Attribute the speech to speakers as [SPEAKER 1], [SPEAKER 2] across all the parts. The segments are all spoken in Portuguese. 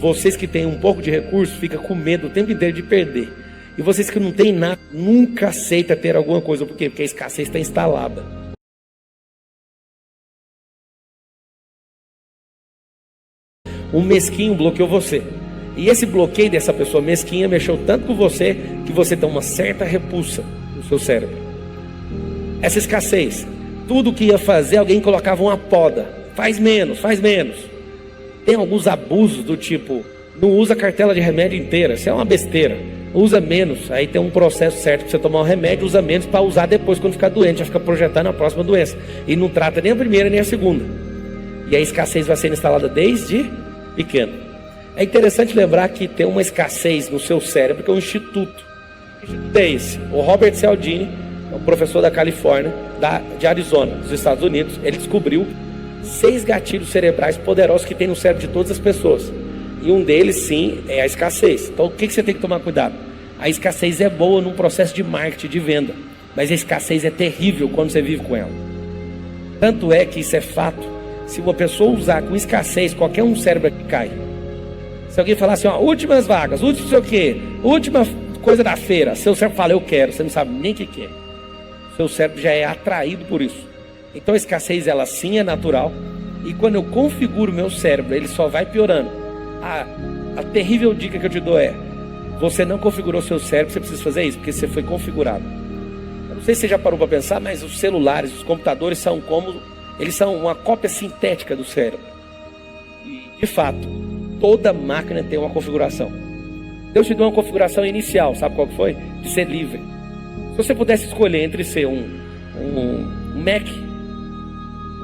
[SPEAKER 1] vocês que têm um pouco de recurso, ficam com medo o tempo inteiro de perder. E vocês que não têm nada, nunca aceita ter alguma coisa. Por quê? Porque a escassez está instalada. Um mesquinho bloqueou você. E esse bloqueio dessa pessoa mesquinha mexeu tanto com você que você tem uma certa repulsa no seu cérebro. Essa escassez, tudo que ia fazer, alguém colocava uma poda. Faz menos, faz menos. Tem alguns abusos do tipo, não usa a cartela de remédio inteira, isso é uma besteira. Usa menos, aí tem um processo certo para você tomar um remédio, usa menos para usar depois quando ficar doente, já fica projetando a próxima doença. E não trata nem a primeira nem a segunda. E a escassez vai ser instalada desde pequeno. É interessante lembrar que tem uma escassez no seu cérebro, que é um instituto. Que instituto é esse? O Robert Cialdini, é um professor da Califórnia, de Arizona, dos Estados Unidos. Ele descobriu 6 gatilhos cerebrais poderosos que tem no cérebro de todas as pessoas. E um deles, sim, é a escassez. Então, o que você tem que tomar cuidado? A escassez é boa num processo de marketing, de venda. Mas a escassez é terrível quando você vive com ela. Tanto é que isso é fato. Se uma pessoa usar com escassez, qualquer um cérebro que cai. Se alguém falar assim, ó, últimas vagas, último sei o quê, última coisa da feira, seu cérebro fala, eu quero, você não sabe nem o que é. Seu cérebro já é atraído por isso. Então a escassez, ela sim é natural. E quando eu configuro meu cérebro, ele só vai piorando. A terrível dica que eu te dou é, você não configurou seu cérebro, você precisa fazer isso, porque você foi configurado. Eu não sei se você já parou para pensar, mas os celulares, os computadores são como, eles são uma cópia sintética do cérebro. E, de fato, toda máquina tem uma configuração. Deus te deu uma configuração inicial, sabe qual que foi? De ser livre. Se você pudesse escolher entre ser um Mac,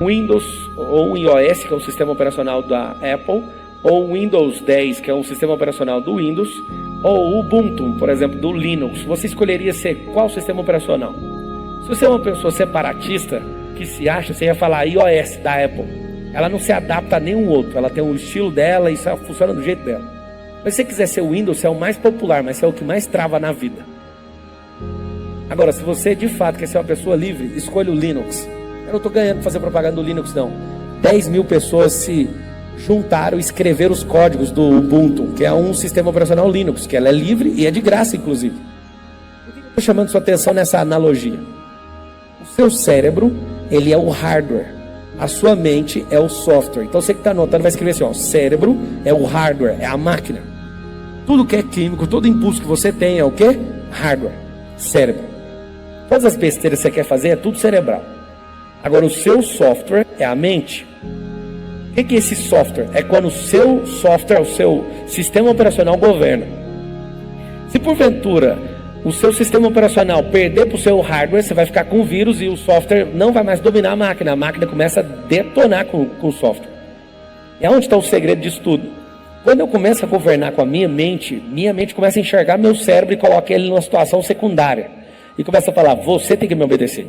[SPEAKER 1] um Windows ou um iOS, que é um sistema operacional da Apple, ou o Windows 10, que é um sistema operacional do Windows, ou o Ubuntu, por exemplo, do Linux, você escolheria ser qual sistema operacional? Se você é uma pessoa separatista, que se acha, você ia falar iOS da Apple. Ela não se adapta a nenhum outro, ela tem o estilo dela e isso funciona do jeito dela. Mas se você quiser ser o Windows, você é o mais popular, mas você é o que mais trava na vida. Agora, se você de fato quer ser uma pessoa livre, escolha o Linux. Eu não estou ganhando para fazer propaganda do Linux, não. 10 mil pessoas se juntaram e escreveram os códigos do Ubuntu, que é um sistema operacional Linux, que ela é livre e é de graça, inclusive. Por que eu estou chamando sua atenção nessa analogia? O seu cérebro, ele é o hardware. A sua mente é o software. Então você que está anotando vai escrever assim, ó, cérebro é o hardware, é a máquina. Tudo que é químico, todo impulso que você tem é o quê? Hardware, cérebro. Todas as besteiras que você quer fazer é tudo cerebral. Agora o seu software é a mente. O que é esse software? É quando o seu software, o seu sistema operacional governa. Se porventura o seu sistema operacional perder para o seu hardware, você vai ficar com o vírus e o software não vai mais dominar a máquina começa a detonar com o software. É onde está o segredo disso tudo. Quando eu começo a governar com a minha mente começa a enxergar meu cérebro e coloca ele numa situação secundária. E começa a falar, você tem que me obedecer.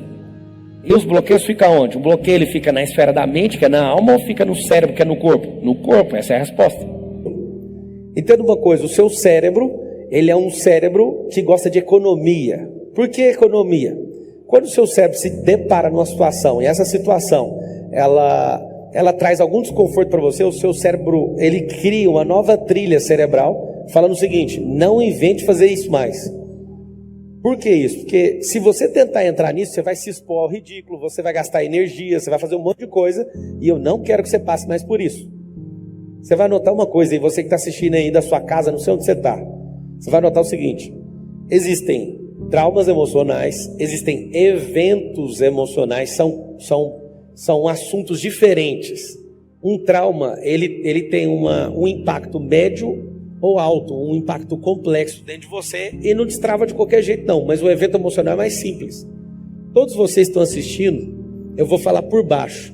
[SPEAKER 1] E os bloqueios ficam onde? O bloqueio ele fica na esfera da mente, que é na alma, ou fica no cérebro, que é no corpo? No corpo, essa é a resposta. Entenda uma coisa, o seu cérebro, ele é um cérebro que gosta de economia. Por que economia? Quando o seu cérebro se depara numa situação, e essa situação, ela traz algum desconforto para você, o seu cérebro, ele cria uma nova trilha cerebral, falando o seguinte, não invente fazer isso mais. Por que isso? Porque se você tentar entrar nisso, você vai se expor ao ridículo, você vai gastar energia, você vai fazer um monte de coisa, e eu não quero que você passe mais por isso. Você vai notar uma coisa, e você que está assistindo aí da sua casa, não sei onde você está, você vai notar o seguinte, existem traumas emocionais, existem eventos emocionais, são assuntos diferentes. Um trauma, ele tem um impacto médio ou alto, um impacto complexo dentro de você e não destrava de qualquer jeito não, mas o evento emocional é mais simples. Todos vocês estão assistindo, eu vou falar por baixo,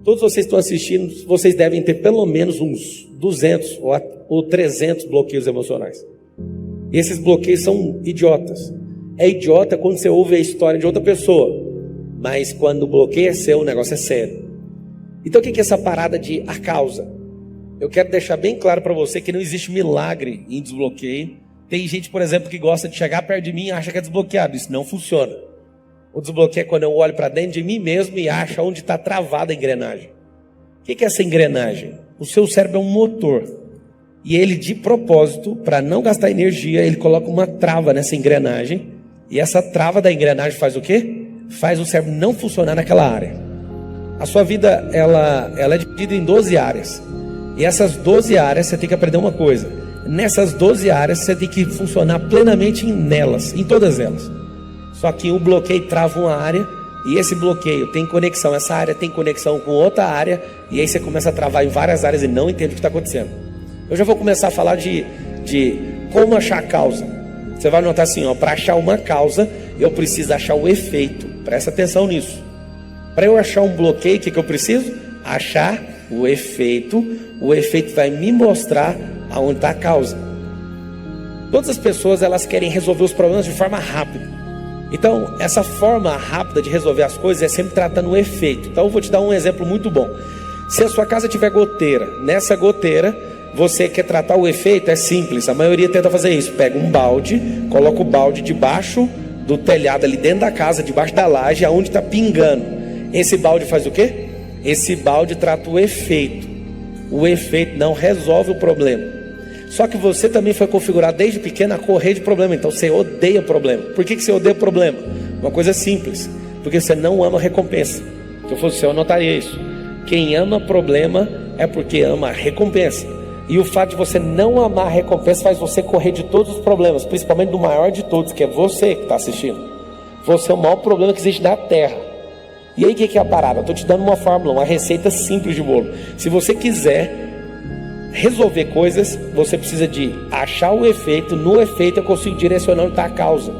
[SPEAKER 1] todos vocês estão assistindo, vocês devem ter pelo menos uns 200 ou 300 bloqueios emocionais. E esses bloqueios são idiotas. É idiota quando você ouve a história de outra pessoa, mas quando o bloqueio é seu, o negócio é sério. Então o que é essa parada de a causa? Eu quero deixar bem claro para você que não existe milagre em desbloqueio. Tem gente, por exemplo, que gosta de chegar perto de mim e acha que é desbloqueado. Isso não funciona. O desbloqueio é quando eu olho para dentro de mim mesmo e acho onde está travada a engrenagem. O que é essa engrenagem? O seu cérebro é um motor. E ele, de propósito, para não gastar energia, ele coloca uma trava nessa engrenagem. E essa trava da engrenagem faz o quê? Faz o cérebro não funcionar naquela área. A sua vida, ela é dividida em 12 áreas. E essas 12 áreas, você tem que aprender uma coisa. Nessas 12 áreas, você tem que funcionar plenamente nelas, em todas elas. Só que um bloqueio trava uma área, e esse bloqueio tem conexão, essa área tem conexão com outra área, e aí você começa a travar em várias áreas e não entende o que está acontecendo. Eu já vou começar a falar de como achar a causa. Você vai notar assim, para achar uma causa, eu preciso achar o efeito. Presta atenção nisso. Para eu achar um bloqueio, o que eu preciso? Achar o efeito. O efeito vai me mostrar aonde está a causa. Todas as pessoas, elas querem resolver os problemas de forma rápida. Então, essa forma rápida de resolver as coisas é sempre tratando o efeito. Então, eu vou te dar um exemplo muito bom. Se a sua casa tiver goteira, nessa goteira, você quer tratar o efeito, é simples. A maioria tenta fazer isso. Pega um balde, coloca o balde debaixo do telhado, ali dentro da casa, debaixo da laje, aonde está pingando. Esse balde faz o quê? Esse balde trata o efeito. O efeito não resolve o problema. Só que você também foi configurado desde pequeno a correr de problema. Então você odeia problema. Por que você odeia problema? Uma coisa simples. Porque você não ama recompensa. Se eu fosse você, eu anotaria isso. Quem ama problema é porque ama recompensa. E o fato de você não amar recompensa faz você correr de todos os problemas. Principalmente do maior de todos, que é você que está assistindo. Você é o maior problema que existe na Terra. E aí o que é a parada? Eu estou te dando uma fórmula, uma receita simples de bolo. Se você quiser resolver coisas, você precisa de achar o efeito. No efeito eu consigo direcionar onde está a causa.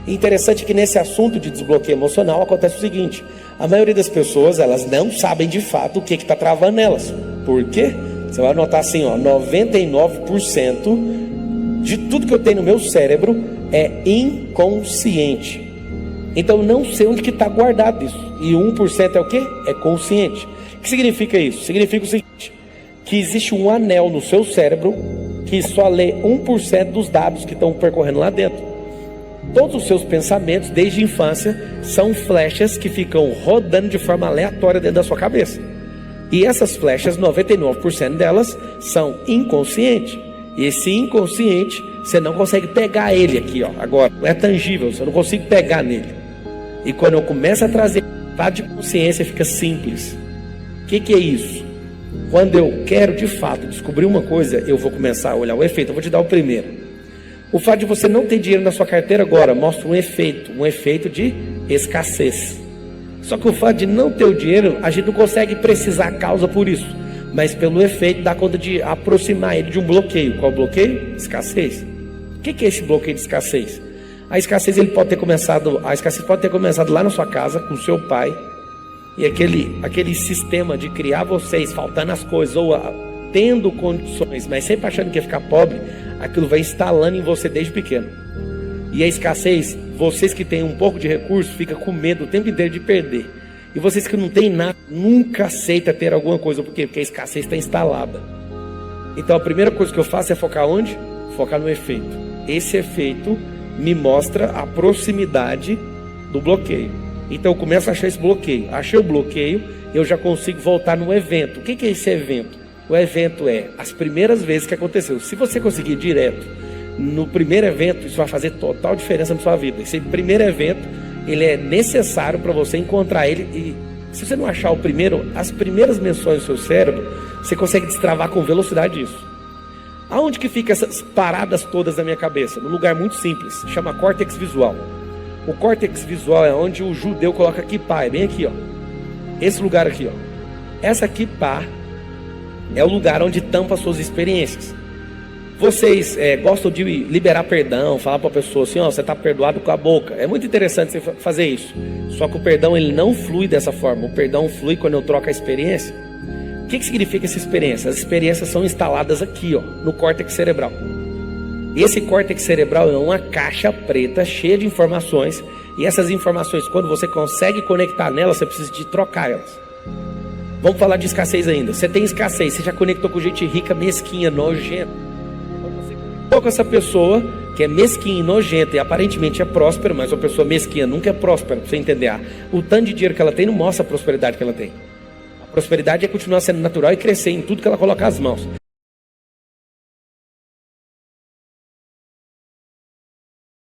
[SPEAKER 1] Interessante que nesse assunto de desbloqueio emocional acontece o seguinte: a maioria das pessoas, elas não sabem de fato o que está travando nelas. Por quê? Você vai notar assim, 99% de tudo que eu tenho no meu cérebro é inconsciente. Então eu não sei onde que está guardado isso. E 1% é o quê? É consciente. O que significa isso? Significa o seguinte: que existe um anel no seu cérebro que só lê 1% dos dados que estão percorrendo lá dentro. Todos os seus pensamentos, desde a infância, são flechas que ficam rodando de forma aleatória dentro da sua cabeça. E essas flechas, 99% delas, são inconscientes. E esse inconsciente, você não consegue pegar ele aqui, agora. Não é tangível, você não consegue pegar nele. E quando eu começo a trazer estado de consciência, fica simples. O que é isso? Quando eu quero de fato descobrir uma coisa, eu vou começar a olhar o efeito. Eu vou te dar o primeiro. O fato de você não ter dinheiro na sua carteira agora mostra um efeito de escassez. Só que o fato de não ter o dinheiro, a gente não consegue precisar a causa por isso, mas pelo efeito dá conta de aproximar ele de um bloqueio. Qual bloqueio? Escassez. O que é esse bloqueio de escassez? A escassez pode ter começado lá na sua casa com seu pai. E aquele sistema de criar vocês faltando as coisas, ou tendo condições, mas sempre achando que ia ficar pobre, aquilo vai instalando em você desde pequeno. E a escassez, vocês que têm um pouco de recurso, ficam com medo o tempo inteiro de perder. E vocês que não têm nada, nunca aceitam ter alguma coisa. Por quê? Porque a escassez está instalada. Então a primeira coisa que eu faço é focar onde? Focar no efeito. Esse efeito me mostra a proximidade do bloqueio. Então eu começo a achar esse bloqueio. Achei o bloqueio, eu já consigo voltar no evento. O que é esse evento? O evento é as primeiras vezes que aconteceu. Se você conseguir ir direto no primeiro evento, isso vai fazer total diferença na sua vida. Esse primeiro evento, ele é necessário para você encontrar ele. E se você não achar o primeiro, as primeiras menções do seu cérebro, você consegue destravar com velocidade isso. Aonde que fica essas paradas todas na minha cabeça? Num lugar muito simples, chama córtex visual. O córtex visual é onde o judeu coloca kippah, é bem aqui, esse lugar aqui, Essa kippah é o lugar onde tampa as suas experiências. Vocês gostam de liberar perdão, falar para a pessoa assim, você está perdoado com a boca. É muito interessante você fazer isso. Só que o perdão, ele não flui dessa forma. O perdão flui quando eu troco a experiência. O que significa essa experiência? As experiências são instaladas aqui, no córtex cerebral. Esse córtex cerebral é uma caixa preta cheia de informações. E essas informações, quando você consegue conectar nelas, você precisa de trocar elas. Vamos falar de escassez ainda. Você tem escassez, você já conectou com gente rica, mesquinha, nojenta. Quando você conectou com essa pessoa que é mesquinha e nojenta e aparentemente é próspera, mas uma pessoa mesquinha nunca é próspera, para você entender. O tanto de dinheiro que ela tem não mostra a prosperidade que ela tem. A prosperidade é continuar sendo natural e crescer em tudo que ela coloca as mãos.